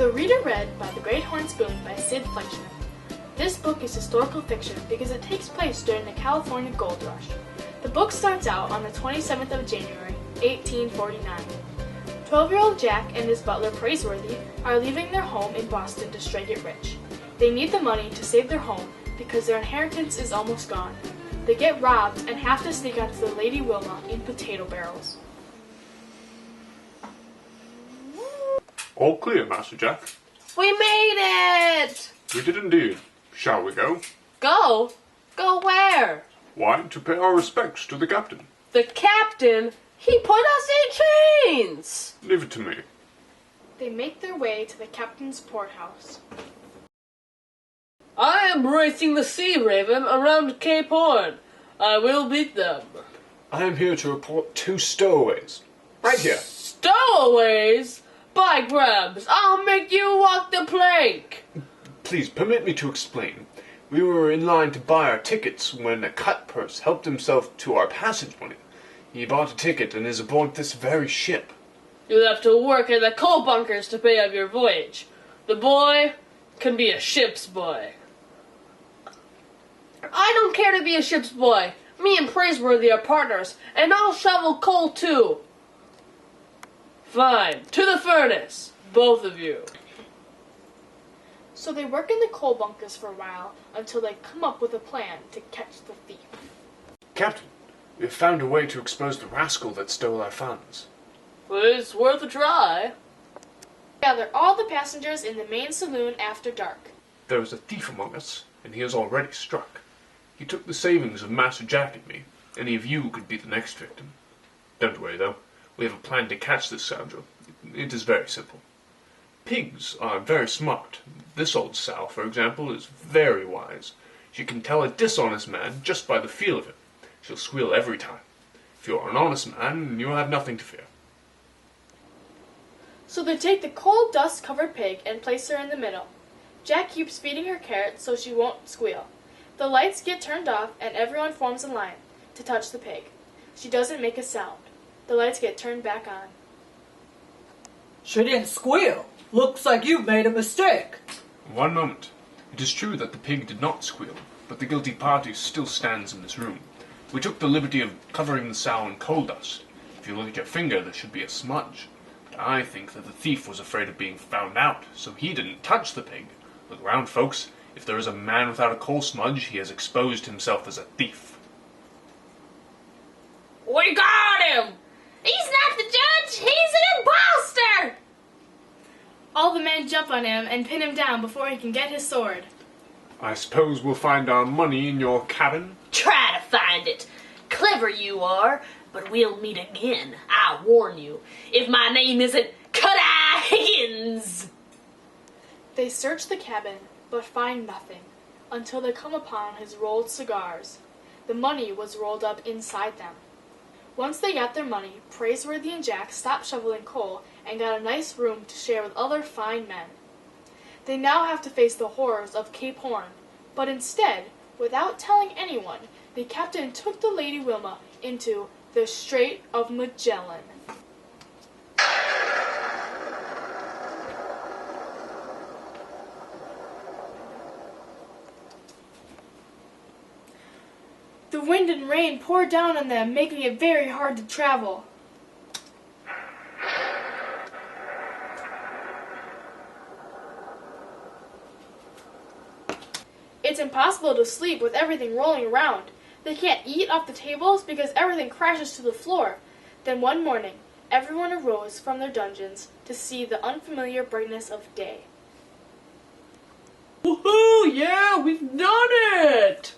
The Reader Read by the Great Horn Spoon by Sid Fleischman. This book is historical fiction because it takes place during the California Gold Rush. The book starts out on the 27th of January, 1849. 12-year-old Jack and his butler Praiseworthy are leaving their home in Boston to strike it rich. They need the money to save their home because their inheritance is almost gone. They get robbed and have to sneak onto the Lady Wilma in potato barrels. All clear, Master Jack. We made it! We did indeed. Shall we go? Go? Go where? Why, to pay our respects to the captain. The captain? He put us in chains! Leave it to me. They make their way to the captain's poorhouse. I am racing the Sea Raven around Cape Horn. I will beat them. I am here to report 2 stowaways. Right here. Stowaways? By grabs, I'll make you walk the plank. Please, permit me to explain. We were in line to buy our tickets when a cut-purse helped himself to our passage money. He bought a ticket and is aboard this very ship. You'll have to work in the coal bunkers to pay off your voyage. The boy can be a ship's boy. I don't care to be a ship's boy. Me and Praiseworthy are partners, and I'll shovel coal too. Fine. To the furnace, both of you. So they work in the coal bunkers for a while until they come up with a plan to catch the thief. Captain, we have found a way to expose the rascal that stole our funds. It's worth a try. Gather all the passengers in the main saloon after dark. There is a thief among us, and he is already struck. He took the savings of Master Jack and me. Any of you could be the next victim. Don't worry, though. We have a plan to catch this scoundrel. It is very simple. Pigs are very smart. This old sow, for example, is very wise. She can tell a dishonest man just by the feel of him. She'll squeal every time. If you are an honest man, you'll have nothing to fear. So they take the coal dust-covered pig and place her in the middle. Jack keeps feeding her carrots so she won't squeal. The lights get turned off and everyone forms in line to touch the pig. She doesn't make a sound. The lights get turned back on. She didn't squeal. Looks like you've made a mistake. One moment. It is true that the pig did not squeal, but the guilty party still stands in this room. We took the liberty of covering the sow in coal dust. If you look at your finger, there should be a smudge. But I think that the thief was afraid of being found out, so he didn't touch the pig. Look around, folks. If there is a man without a coal smudge, he has exposed himself as a thief. We got him! He's not the judge! He's an imposter! All the men jump on him and pin him down before he can get his sword. I suppose we'll find our money in your cabin? Try to find it. Clever you are, but we'll meet again. I warn you. If my name isn't Cut-Eye Higgins. They search the cabin, but find nothing, until they come upon his rolled cigars. The money was rolled up inside them. Once they got their money, Praiseworthy and Jack stopped shoveling coal and got a nice room to share with other fine men. They now have to face the horrors of Cape Horn, but instead, without telling anyone, the captain took the Lady Wilma into the Strait of Magellan. The wind and rain poured down on them, making it very hard to travel. It's impossible to sleep with everything rolling around. They can't eat off the tables because everything crashes to the floor. Then one morning, everyone arose from their dungeons to see the unfamiliar brightness of day. Woohoo! Yeah, we've done it!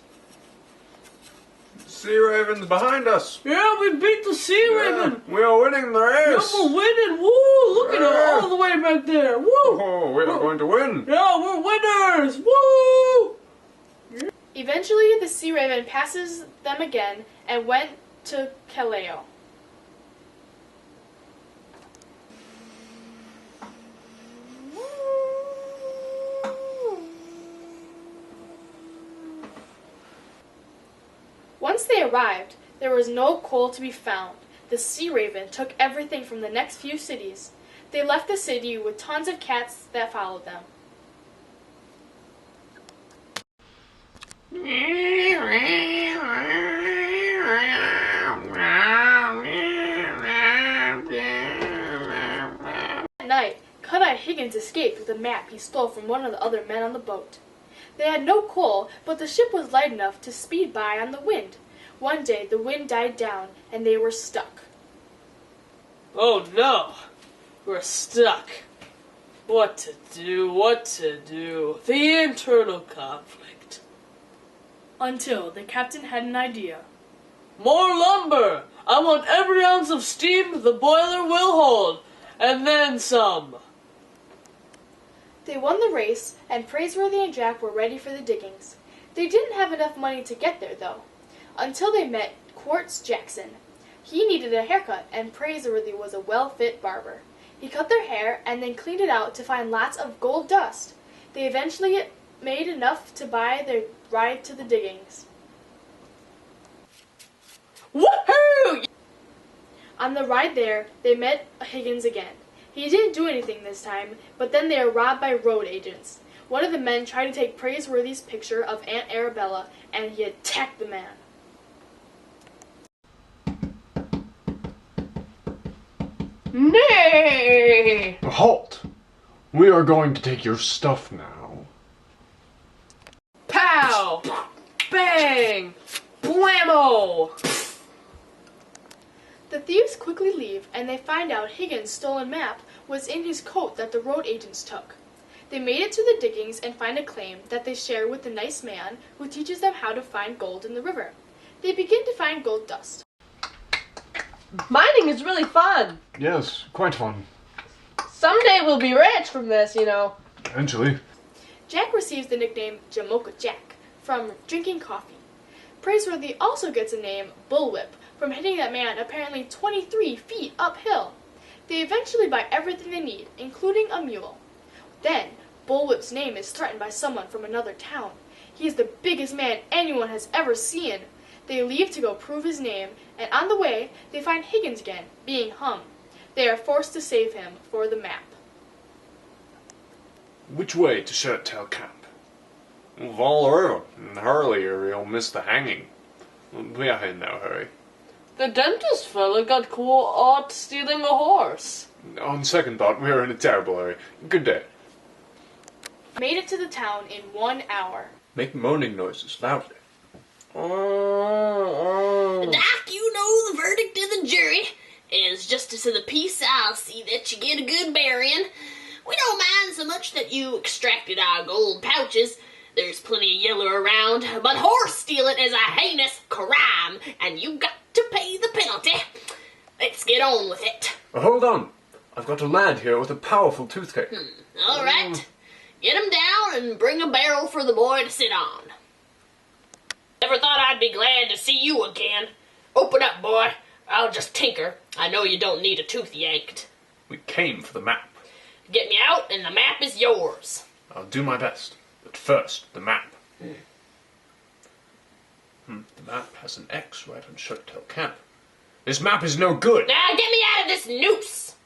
Sea Raven's behind us. Yeah, we beat the Sea Raven! We are winning the race. Yeah, we're winning! Woo! Look at it all the way back there! Woo! Oh, we are going to win. Yeah, we're winners! Woo! Eventually, the Sea Raven passes them again and went to Callao. Once they arrived, there was no coal to be found. The Sea Raven took everything from the next few cities. They left the city with tons of cats that followed them. At night, Cut-Eye Higgins escaped with a map he stole from one of the other men on the boat. They had no coal, but the ship was light enough to speed by on the wind. One day, the wind died down, and they were stuck. Oh no! We're stuck. What to do? The internal conflict. Until the captain had an idea. More lumber! I want every ounce of steam the boiler will hold, and then some. They won the race, and Praiseworthy and Jack were ready for the diggings. They didn't have enough money to get there, though, until they met Quartz Jackson. He needed a haircut, and Praiseworthy was a well-fit barber. He cut their hair and then cleaned it out to find lots of gold dust. They eventually made enough to buy their ride to the diggings. Woohoo! On the ride there, they met Higgins again. He didn't do anything this time, but then they were robbed by road agents. One of the men tried to take Praiseworthy's picture of Aunt Arabella, and he attacked the man. Nay! Halt! We are going to take your stuff now. Pow! Bang! Blammo! The thieves quickly leave, and they find out Higgins' stolen map was in his coat that the road agents took. They made it to the diggings and find a claim that they share with the nice man who teaches them how to find gold in the river. They begin to find gold dust. Mining is really fun. Yes, quite fun. Someday we'll be rich from this, you know. Eventually. Jack receives the nickname Jamocha Jack from drinking coffee. Praiseworthy also gets a name Bullwhip from hitting that man apparently 23 feet uphill. They eventually buy everything they need, including a mule. Then, Bullwhip's name is threatened by someone from another town. He is the biggest man anyone has ever seen. They leave to go prove his name, and on the way, they find Higgins again, being hung. They are forced to save him for the map. Which way to Shirt Tail Camp? All around. Hurry or you'll miss the hanging. We are in no hurry. The dentist fella got caught stealing a horse. On second thought, we are in a terrible hurry. Good day. Made it to the town in 1 hour. Make moaning noises loudly. Doc, you know the verdict of the jury. As justice of the peace, I'll see that you get a good burying. We don't mind so much that you extracted our gold pouches. There's plenty of yellow around, but horse stealing is a heinous crime, and you got to pay the penalty. Let's get on with it. Hold on. I've got a lad here with a powerful toothache. All right. Get him down and bring a barrel for the boy to sit on. Never thought I'd be glad to see you again. Open up, boy. I'll just tinker. I know you don't need a tooth yanked. We came for the map. Get me out and the map is yours. I'll do my best. But first, the map. The map has an X right on Shirt Tail Camp. This map is no good. Now get me out of this noose.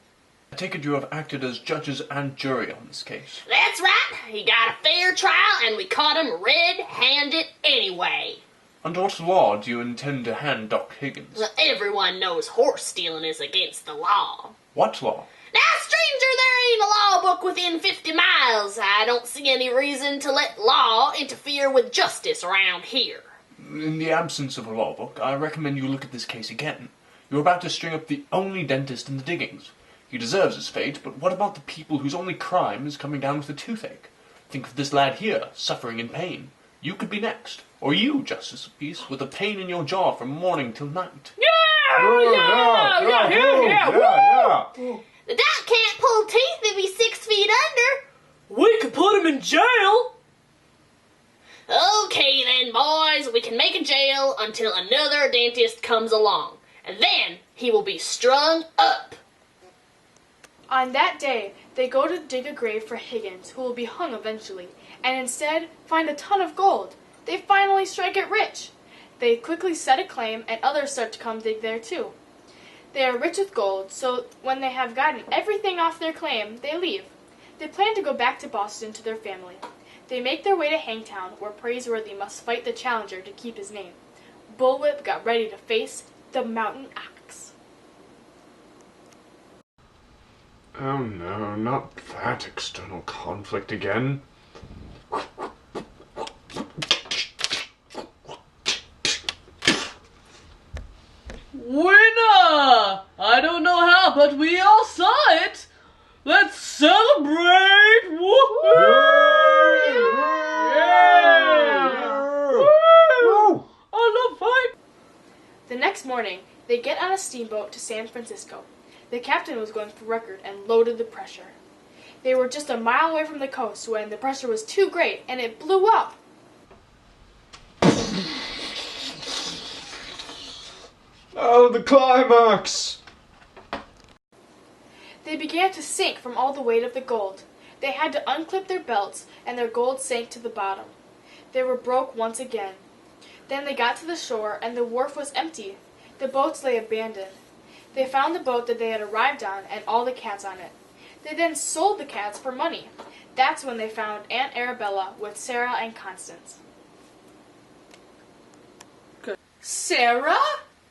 I take it you have acted as judges and jury on this case. That's right. He got a fair trial and we caught him red-handed anyway. Under what law do you intend to hand Doc Higgins? Well, everyone knows horse stealing is against the law. What law? Now, stranger, there ain't a law book within 50 miles. I don't see any reason to let law interfere with justice around here. In the absence of a law book, I recommend you look at this case again. You're about to string up the only dentist in the diggings. He deserves his fate, but what about the people whose only crime is coming down with a toothache? Think of this lad here, suffering in pain. You could be next. Or you, Justice of Peace, with a pain in your jaw from morning till night. Yeah. The doc can't pull teeth if he's 6 feet under. We could put him in jail. Okay then, boys, we can make a jail until another dentist comes along. And then he will be strung up. On that day, they go to dig a grave for Higgins, who will be hung eventually, and instead find a ton of gold. They finally strike it rich. They quickly set a claim, and others start to come dig there too. They are rich with gold, so when they have gotten everything off their claim, they leave. They plan to go back to Boston to their family. They make their way to Hangtown, where Praiseworthy must fight the challenger to keep his name. Bullwhip got ready to face the mountain axe. Oh no, not that external conflict again. Winner! I don't know how, but we all saw it. Let's celebrate! Woohoo! Woo! I love fight. The next morning, they get on a steamboat to San Francisco. The captain was going for record and loaded the pressure. They were just a mile away from the coast when the pressure was too great and it blew up. Oh, the climax! They began to sink from all the weight of the gold. They had to unclip their belts, and their gold sank to the bottom. They were broke once again. Then they got to the shore, and the wharf was empty. The boats lay abandoned. They found the boat that they had arrived on and all the cats on it. They then sold the cats for money. That's when they found Aunt Arabella with Sarah and Constance. Sarah?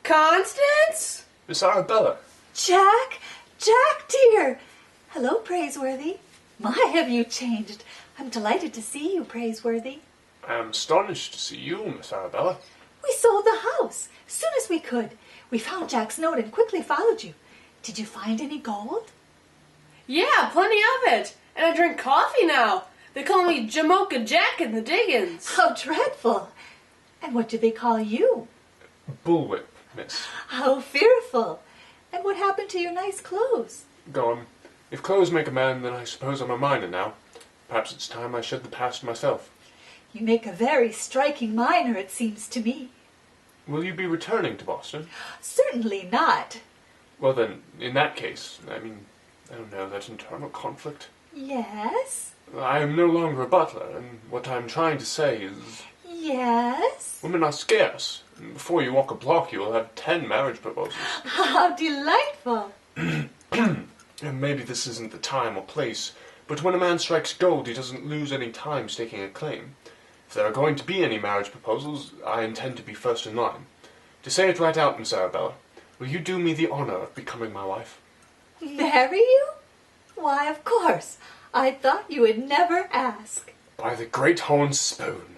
Constance? Miss Arabella, Jack! Jack, dear! Hello, Praiseworthy. My, have you changed. I'm delighted to see you, Praiseworthy. I am astonished to see you, Miss Arabella. We sold the house, soon as we could. We found Jack's note and quickly followed you. Did you find any gold? Yeah, plenty of it. And I drink coffee now. They call me Jamocha Jack in the diggings. How dreadful! And what do they call you? Bullwhip, miss. How fearful! And what happened to your nice clothes? Go on. If clothes make a man, then I suppose I'm a miner now. Perhaps it's time I shed the past myself. You make a very striking miner, it seems to me. Will you be returning to Boston? Certainly not. Well then, in that case, I don't know, that internal conflict. Yes? I am no longer a butler, and what I'm trying to say is... Yes? Women are scarce. And before you walk a block, you will have 10 marriage proposals. How delightful! And maybe this isn't the time or place, but when a man strikes gold, he doesn't lose any time staking a claim. If there are going to be any marriage proposals, I intend to be first in line. To say it right out, Miss Arabella, will you do me the honor of becoming my wife? Marry you? Why, of course. I thought you would never ask. By the great horn spoon.